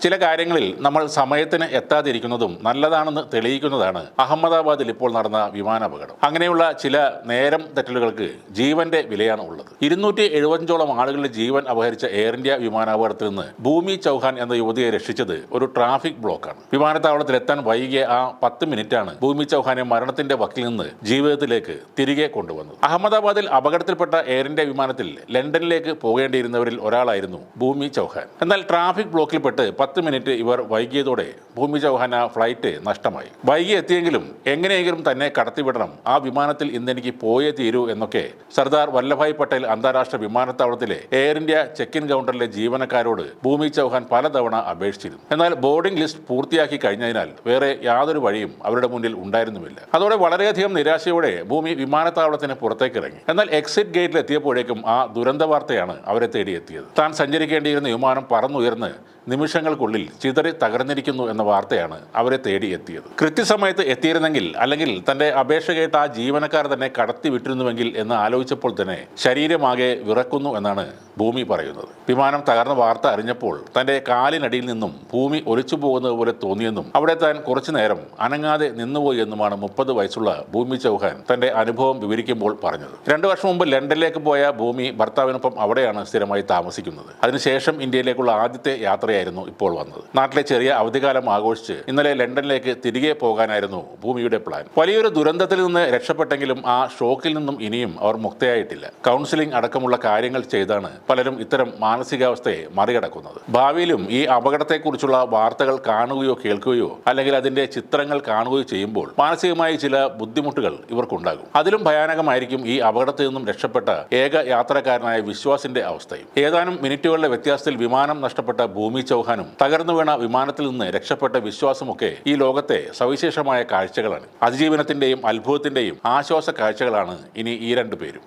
ചില കാര്യങ്ങളിൽ നമ്മൾ സമയത്തിന് എത്താതിരിക്കുന്നതും നല്ലതാണെന്ന് തെളിയിക്കുന്നതാണ് അഹമ്മദാബാദിൽ ഇപ്പോൾ നടന്ന വിമാനാപകടം. അങ്ങനെയുള്ള ചില നേരം തെറ്റലുകൾക്ക് ജീവന്റെ വിലയാണ് ഉള്ളത്. 275ഓളം ആളുകളുടെ ജീവൻ അപഹരിച്ച എയർ ഇന്ത്യ വിമാനാപകടത്തിൽ നിന്ന് ഭൂമി ചൗഹാൻ എന്ന യുവതിയെ രക്ഷിച്ചത് ഒരു ട്രാഫിക് ബ്ലോക്കാണ്. വിമാനത്താവളത്തിൽ എത്താൻ വൈകിയ ആ 10 മിനിറ്റാണ് ഭൂമി ചൗഹാനെ മരണത്തിന്റെ വക്കിൽ നിന്ന് ജീവിതത്തിലേക്ക് തിരികെ കൊണ്ടുവന്നത്. അഹമ്മദാബാദിൽ അപകടത്തിൽപ്പെട്ട എയർ ഇന്ത്യ വിമാനത്തിൽ ലണ്ടനിലേക്ക് പോകേണ്ടിയിരുന്നവരിൽ ഒരാളായിരുന്നു ഭൂമി ചൗഹാൻ. എന്നാൽ ട്രാഫിക് ബ്ലോക്കിൽപ്പെട്ട് 10 മിനിറ്റ് ഇവർ വൈകിയതോടെ ഭൂമി ചൗഹാൻ ആ ഫ്ലൈറ്റ് നഷ്ടമായി. വൈകി എത്തിയെങ്കിലും എങ്ങനെയെങ്കിലും തന്നെ കടത്തിവിടണം, ആ വിമാനത്തിൽ ഇന്നെനിക്ക് പോയേ തീരൂ എന്നൊക്കെ സർദാർ വല്ലഭായ് പട്ടേൽ അന്താരാഷ്ട്ര വിമാനത്താവളത്തിലെ എയർ ഇന്ത്യ ചെക്ക് ഇൻ കൗണ്ടറിലെ ജീവനക്കാരോട് ഭൂമി ചൗഹാൻ പലതവണ അപേക്ഷിച്ചിരുന്നു. എന്നാൽ ബോർഡിംഗ് ലിസ്റ്റ് പൂർത്തിയാക്കി കഴിഞ്ഞതിനാൽ വേറെ യാതൊരു വഴിയും അവരുടെ മുന്നിൽ ഉണ്ടായിരുന്നുമില്ല. അതോടെ വളരെയധികം നിരാശയോടെ ഭൂമി വിമാനത്താവളത്തിന് പുറത്തേക്ക് ഇറങ്ങി. എന്നാൽ എക്സിറ്റ് ഗേറ്റിൽ എത്തിയപ്പോഴേക്കും ആ ദുരന്ത വാർത്തയാണ് അവരെ തേടിയെത്തിയത്. താൻ സഞ്ചരിക്കേണ്ടിയിരുന്ന വിമാനം പറന്നുയർന്ന് നിമിഷങ്ങൾക്കുള്ളിൽ ചിതറി തകർന്നിരിക്കുന്നു എന്ന വാർത്തയാണ് അവരെ തേടി എത്തിയത്. കൃത്യസമയത്ത് എത്തിയിരുന്നെങ്കിൽ, അല്ലെങ്കിൽ തന്റെ അപേക്ഷ കേട്ട ആ ജീവനക്കാർ തന്നെ കടത്തി വിട്ടിരുന്നുവെങ്കിൽ എന്ന് ആലോചിച്ചപ്പോൾ തന്നെ ശരീരമാകെ വിറക്കുന്നു എന്നാണ് ഭൂമി പറയുന്നത്. വിമാനം തകർന്ന വാർത്ത അറിഞ്ഞപ്പോൾ തന്റെ കാലിനടിയിൽ നിന്നും ഭൂമി ഒലിച്ചു പോകുന്നത് പോലെ തോന്നിയെന്നും അവിടെ താൻ കുറച്ചു നേരം അനങ്ങാതെ നിന്നുപോയി എന്നുമാണ് 30 വയസ്സുള്ള ഭൂമി ചൗഹാൻ തന്റെ അനുഭവം വിവരിക്കുമ്പോൾ പറഞ്ഞത്. 2 വർഷം മുമ്പ് ലണ്ടനിലേക്ക് പോയ ഭൂമി ഭർത്താവിനൊപ്പം അവിടെയാണ് സ്ഥിരമായി താമസിക്കുന്നത്. അതിനുശേഷം ഇന്ത്യയിലേക്കുള്ള ആദ്യത്തെ യാത്രയായിരുന്നു ഇപ്പോൾ വന്നത്. നാട്ടിലെ ചെറിയ അവധിക്കാലം ആഘോഷിച്ച് ഇന്നലെ ലണ്ടനിലേക്ക് തിരികെ പോകാനായിരുന്നു ഭൂമിയുടെ പ്ലാൻ. വലിയൊരു ദുരന്തത്തിൽ നിന്ന് രക്ഷപ്പെട്ടെങ്കിലും ആ ഷോക്കിൽ നിന്നും ഇനിയും അവർ മുക്തയായിട്ടില്ല. കൗൺസിലിംഗ് അടക്കമുള്ള കാര്യങ്ങൾ ചെയ്താണ് പലരും ഇത്തരം മാനസികാവസ്ഥയെ മറികടക്കുന്നത്. ഭാവിയിലും ഈ അപകടത്തെക്കുറിച്ചുള്ള വാർത്തകൾ കാണുകയോ കേൾക്കുകയോ അല്ലെങ്കിൽ അതിന്റെ ചിത്രങ്ങൾ കാണുകയോ ചെയ്യുമ്പോൾ മാനസികമായി ചില ബുദ്ധിമുട്ടുകൾ ഇവർക്കുണ്ടാകും. അതിലും ഭയാനകമായിരിക്കും ഈ അപകടത്തിൽ നിന്നും രക്ഷപ്പെട്ട ഏക യാത്രക്കാരനായ വിശ്വാസിന്റെ അവസ്ഥയും. ഏതാനും മിനിറ്റുകളുടെ വ്യത്യാസത്തിൽ വിമാനം നഷ്ടപ്പെട്ട ഭൂമി ചൗഹാനും തകർന്നു വീണ വിമാനത്തിൽ നിന്ന് രക്ഷപ്പെട്ട വിശ്വാസമൊക്കെ ഈ ലോകത്തെ സവിശേഷമായ കാഴ്ചകളാണ്. അതിജീവനത്തിന്റെയും അത്ഭുതത്തിന്റെയും ആശ്വാസ കാഴ്ചകളാണ് ഇനി ഈ 2 പേരും.